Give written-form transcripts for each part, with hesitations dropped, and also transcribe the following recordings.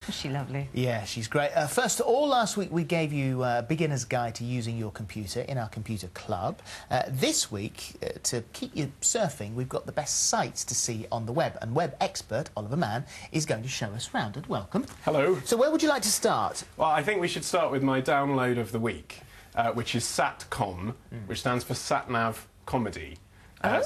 Is she lovely? Yeah, she's great. First of all, last week we gave you a beginner's guide to using your computer in our computer club. This week, to keep you surfing, we've got the best sites to see on the web. And web expert, Olly Mann, is going to show us round. And welcome. Hello. So where would you like to start? Well, I think we should start with my download of the week, which is SatCom, which stands for Sat-Nav Comedy.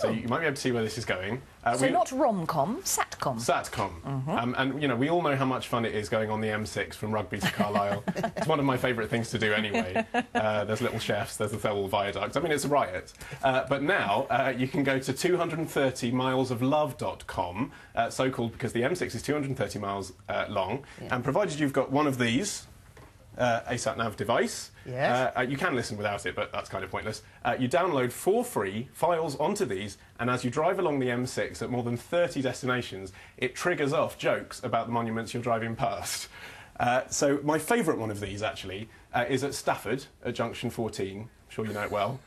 So you might be able to see where this is going. So not rom-com, Satcom. Satcom. And, you know, we all know how much fun it is going on the M6 from Rugby to Carlisle. It's one of my favourite things to do anyway. There's little chefs, there's the Thirlwall Viaduct. I mean, it's a riot. But now you can go to 230milesoflove.com, so-called because the M6 is 230 miles long. Yeah. And provided you've got one of these, a sat-nav device. Yes. You can listen without it, but that's kind of pointless. You download for free files onto these, and as you drive along the M6 at more than 30 destinations, it triggers off jokes about the monuments you're driving past. So my favourite one of these, actually, is at Stafford, at Junction 14. I'm sure you know it well.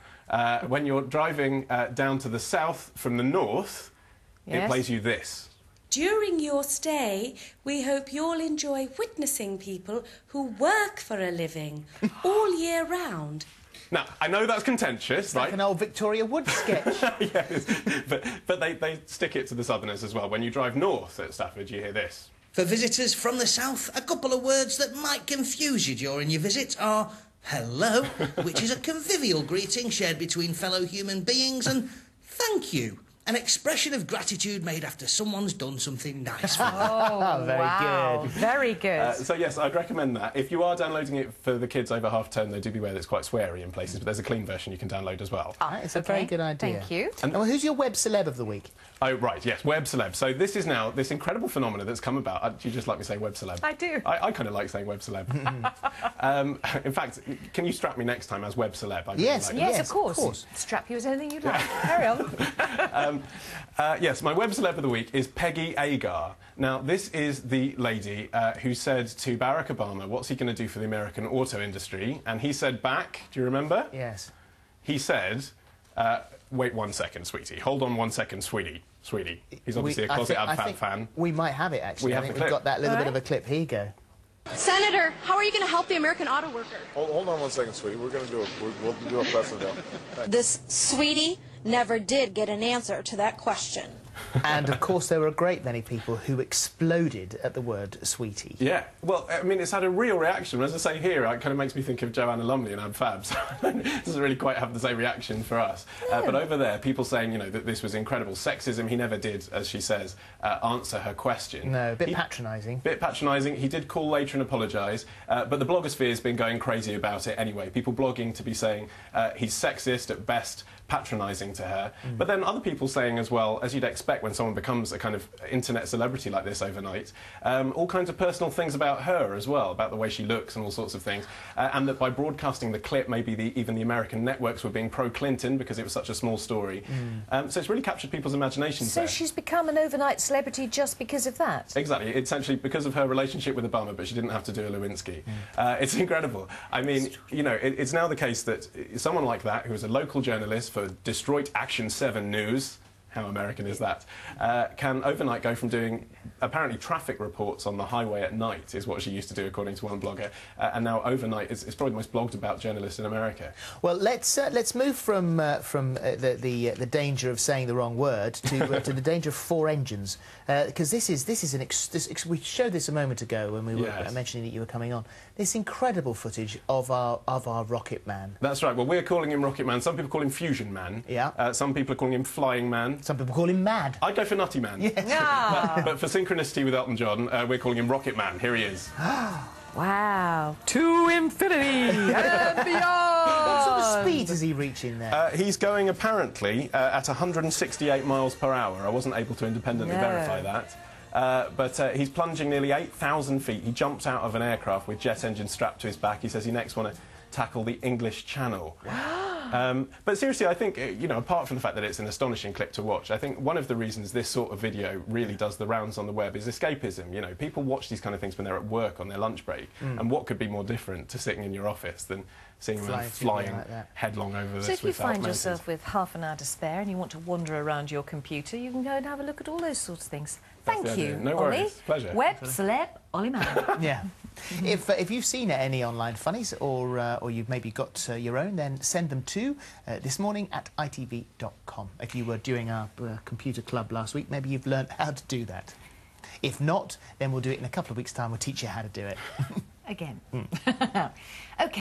When you're driving down to the south from the north, It plays you this. During your stay, we hope you'll enjoy witnessing people who work for a living all year round. Now, I know that's contentious, right? Like an old Victoria Wood sketch. Yes, but they stick it to the southerners as well. When you drive north at Stafford, you hear this. For visitors from the south, a couple of words that might confuse you during your visit are hello, which is a convivial greeting shared between fellow human beings, and thank you, an expression of gratitude made after someone's done something nice for them. Oh, very wow. good. Very good. So, yes, I'd recommend that. If you are downloading it for the kids over half-term, they do beware that it's quite sweary in places, but there's a clean version you can download as well. Ah, it's a very good idea. Thank you. And well, who's your web celeb of the week? Oh, right, yes, web celeb. So this is now this incredible phenomenon that's come about. Do you just like me saying web celeb? I do. I kind of like saying web celeb. In fact, can you strap me next time as web celeb? I really Yes, like Yes, it. of course. Strap you as anything you'd like. Carry on. Yes, my web celeb of the week is Peggy Agar. Now, this is the lady who said to Barack Obama, what's he going to do for the American auto industry? And he said back, do you remember? Yes. He said, wait 1 second, sweetie. Hold on 1 second, sweetie. Sweetie. He's obviously a closet AbFab fan. We might have it, actually. I think the we've clip. got that little bit of a clip. Here you go. Senator, how are you going to help the American auto worker? Hold on 1 second, sweetie. We're going to do it. We'll do our best with that. This sweetie never did get an answer to that question. And, of course, there were a great many people who exploded at the word sweetie. Yeah, well, I mean, it's had a real reaction. As I say here, it kind of makes me think of Joanna Lumley and AbFab, so it doesn't really quite have the same reaction for us. But over there, people saying, you know, that this was incredible sexism. He never did, as she says, answer her question. No, a bit patronising. Bit patronising. He did call later and apologise, but the blogosphere has been going crazy about it anyway. People blogging to be saying he's sexist at best, patronising to her. But then other people saying as well, as you'd expect when someone becomes a kind of internet celebrity like this overnight, all kinds of personal things about her as well, about the way she looks and all sorts of things, and that by broadcasting the clip, maybe even the American networks were being pro-Clinton because it was such a small story. So it's really captured people's imaginations So there. she's become an overnight celebrity just because of that? Exactly. It's actually because of her relationship with Obama, but she didn't have to do a Lewinsky. It's incredible. I mean, you know, it's now the case that someone like that, who is a local journalist for Detroit Action 7 News, how American is that, can overnight go from doing apparently traffic reports on the highway at night, is what she used to do according to one blogger, and now overnight it's probably the most blogged about journalist in America. Well, let's move from the danger of saying the wrong word to to the danger of four engines, because we showed this a moment ago when we were mentioning that you were coming on. This incredible footage of our Rocket Man. That's right. Well, we're calling him Rocket Man. Some people call him Fusion Man. Yeah. Some people are calling him Flying Man. Some people call him Mad. I'd go for Nutty Man. Yes. Yeah. But for synchronicity with Elton John, we're calling him Rocket Man. Here he is. Wow. To infinity and beyond! What sort of speed is he reaching there? He's going, apparently, at 168 miles per hour. I wasn't able to independently verify that. But he's plunging nearly 8,000 feet. He jumps out of an aircraft with jet engines strapped to his back. He says he next wants to tackle the English Channel. But seriously, I think, you know, apart from the fact that it's an astonishing clip to watch, I think one of the reasons this sort of video really does the rounds on the web is escapism. You know, people watch these kind of things when they're at work on their lunch break, and what could be more different to sitting in your office than seeing a man flying headlong over this. So if you find mountains. yourself with half an hour to spare and you want to wander around your computer, you can go and have a look at all those sorts of things. Thank you, No Olly. worries. Pleasure. Web celeb Olly Mann. Yeah. If you've seen any online funnies or you've maybe got your own, then send them to thismorning@itv.com. If you were doing our computer club last week, maybe you've learned how to do that. If not, then we'll do it in a couple of weeks' time. We'll teach you how to do it. Again. OK.